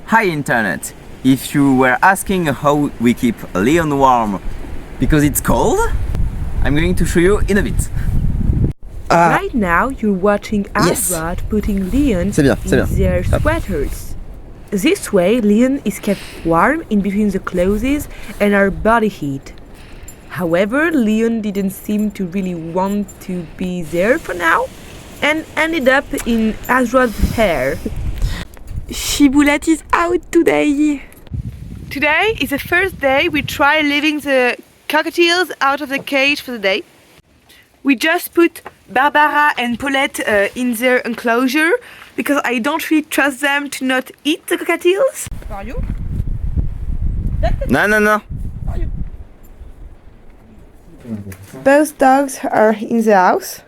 Hi Internet! If you were asking how we keep Leon warm because it's cold, I'm going to show you in a bit. Right now you're watching Yes. Azrod putting Leon C'est bien, c'est in bien. their sweaters. This way Leon is kept warm in between the clothes and our body heat. However, Leon didn't seem to really want to be there for now and ended up in Azrod's hair. Shibulette is out today. Today is the first day we try leaving the cockatiels out of the cage for the day. We just put Barbara and Paulette in their enclosure because I don't really trust them to not eat the cockatiels. Mario? No. Both dogs are in the house.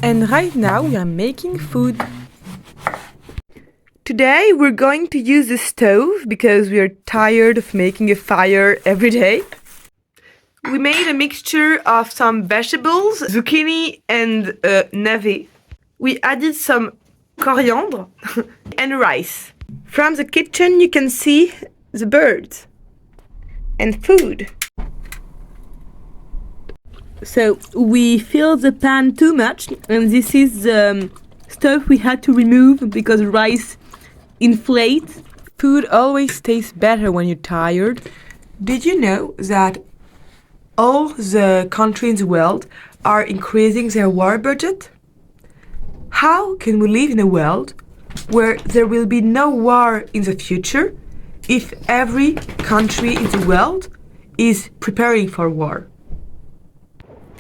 And right now we are making food. Today we're going to use the stove because we are tired of making a fire every day. We made a mixture of some vegetables, zucchini and navy. We added some coriander and rice. From the kitchen you can see the birds and food. So we filled the pan too much, and this is the stuff we had to remove because rice inflates. Food always tastes better when you're tired. Did you know that all the countries in the world are increasing their war budget? How can we live in a world where there will be no war in the future if every country in the world is preparing for war?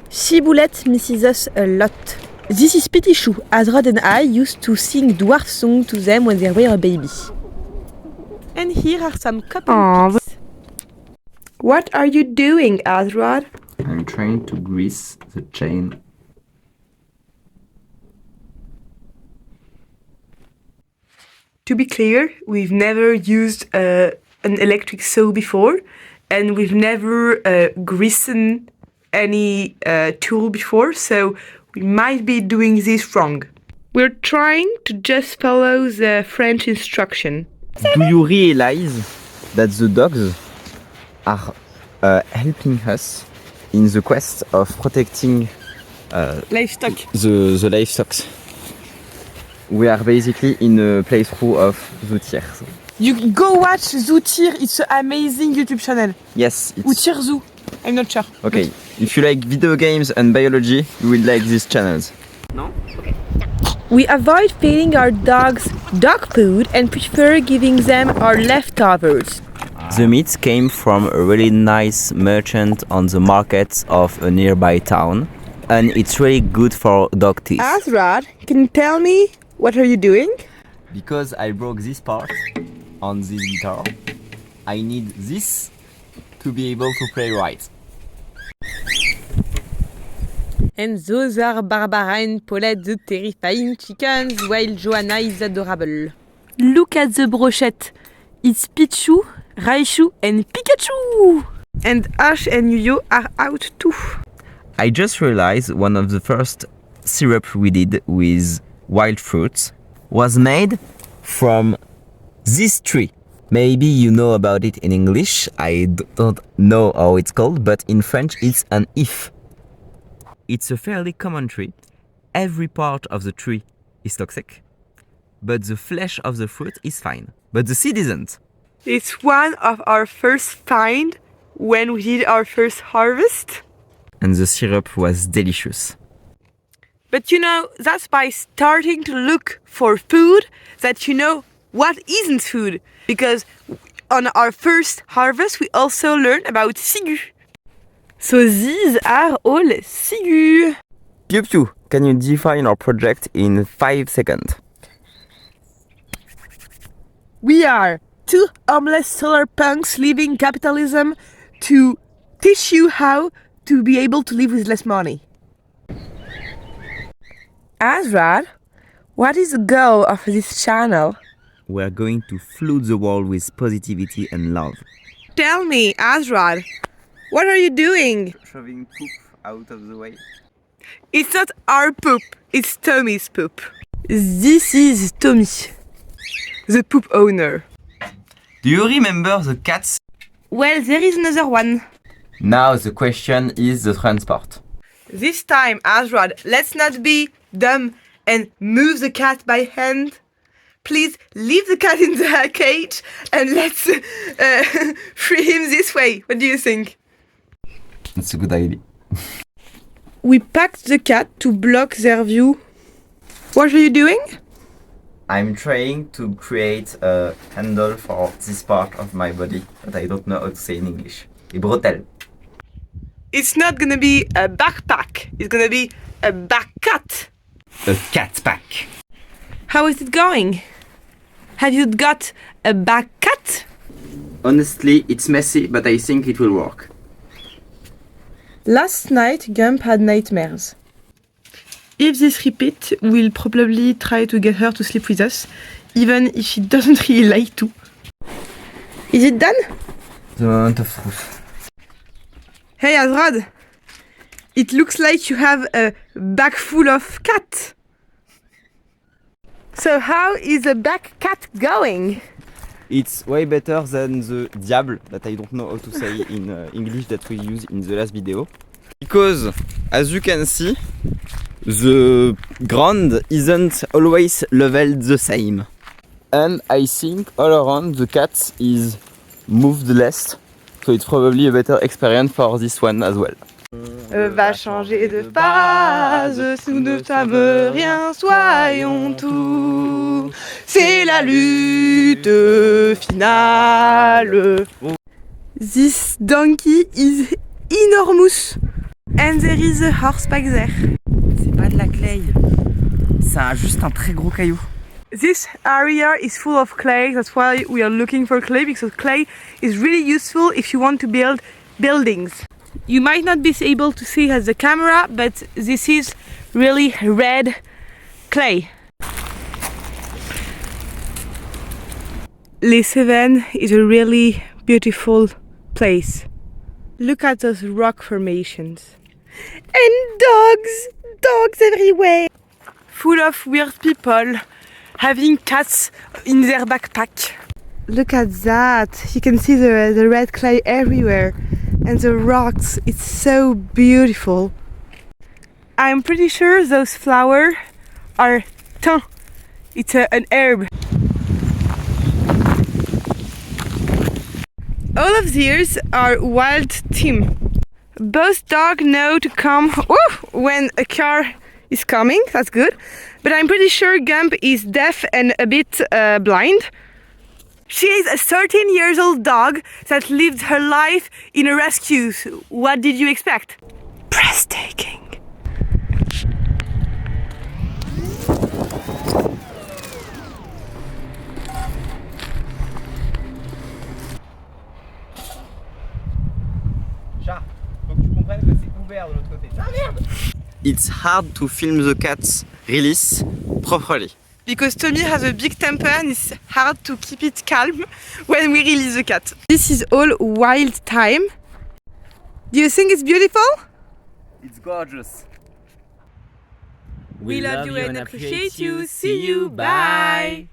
Shibulette misses us a lot. This is Pioupiou. Azrod and I used to sing dwarf song to them when they were a baby. And here are some couple pics. What are you doing, Azrod? I'm trying to grease the chain. To be clear, we've never used an electric saw before, and we've never greased any tool before, so we might be doing this wrong. We're trying to just follow the French instruction. Do you realize that the dogs are helping us in the quest of protecting Livestock. the livestock? We are basically in a playthrough of the tiers. You go watch Zootir, it's an amazing YouTube channel. Yes, Ou it's Tir Zoo, I'm not sure. okay. If you like video games and biology, you will like these channels. No? Okay. We avoid feeding our dogs dog food and prefer giving them our leftovers. The meat came from a really nice merchant on the market of a nearby town, and it's really good for dog teeth. Azrod, can you tell me what are you doing? Because I broke this part on this guitar, I need this to be able to play right. And those are Barbara and Paulette, the terrifying chickens, while Joanna is adorable. Look at the brochette. It's Pichu, Raichu and Pikachu! And Ash and Yuyo are out too. I just realized one of the first syrup we did with wild fruits was made from this tree. Maybe you know about it in English, I don't know how it's called, but in French it's an if. It's a fairly common tree. Every part of the tree is toxic, but the flesh of the fruit is fine. But the seed isn't. It's one of our first find when we did our first harvest. And the syrup was delicious. But you know, that's by starting to look for food that you know what isn't food. Because on our first harvest, we also learned about ciguë. So these are all ciguë. Pioupiou, can you define our project in 5 seconds? We are two homeless SolarPunks leaving capitalism to teach you how to be able to live with less money. Azrod, what is the goal of this channel? We're going to flood the world with positivity and love. Tell me, Azrod, what are you doing? Shoving poop out of the way. It's not our poop, it's Tommy's poop. This is Tommy, the poop owner. Do you remember the cats? Well, there is another one. Now the question is the transport. This time, Azrod, let's not be dumb and move the cat by hand. Please leave the cat in the cage and let's free him this way. What do you think? That's a good idea. We packed the cat to block their view. What are you doing? I'm trying to create a handle for this part of my body that I don't know how to say in English. A bretelle. It's not gonna be a backpack. It's gonna be a back cat. A cat pack. How is it going? Have you got a back cat? Honestly, it's messy, but I think it will work. Last night, Gump had nightmares. If this repeats, we'll probably try to get her to sleep with us, even if she doesn't really like to. Is it done? The moment of truth. Hey Azrod, it looks like you have a bag full of cat. So how is the back cat going? It's way better than the diable that I don't know how to say in English that we use in the last video. Because, as you can see, the ground isn't always leveled the same. And I think all around the cat is moved less. So it's probably a better experience for this one as well. Va changer de phase, nous ne sommes rien, soyons tout. C'est la lutte finale. This donkey is enormous. And there is a horseback there. C'est pas de la clay. C'est juste un très gros caillou. This area is full of clay, that's why we are looking for clay, because clay is really useful if you want to build buildings. You might not be able to see as the camera, but this is really red clay. Les Cévennes is a really beautiful place. Look at those rock formations. And dogs everywhere. Full of weird people having cats in their backpack. Look at that. You can see the red clay everywhere. And the rocks, it's so beautiful. I'm pretty sure those flowers are thym. It's an herb. All of these are wild thyme. Both dogs know to come when a car is coming, that's good. But I'm pretty sure Gump is deaf and a bit blind. She is a 13-year-old dog that lived her life in a rescue. What did you expect? Breathtaking. Chat, faut que tu comprennes que c'est ouvert de l'autre côté. Ah merde! It's hard to film the cat's release properly. Because Tommy has a big temper and it's hard to keep it calm when we release the cat. This is all wild thyme. Do you think it's beautiful? It's gorgeous. We love you and appreciate you. See you. Bye.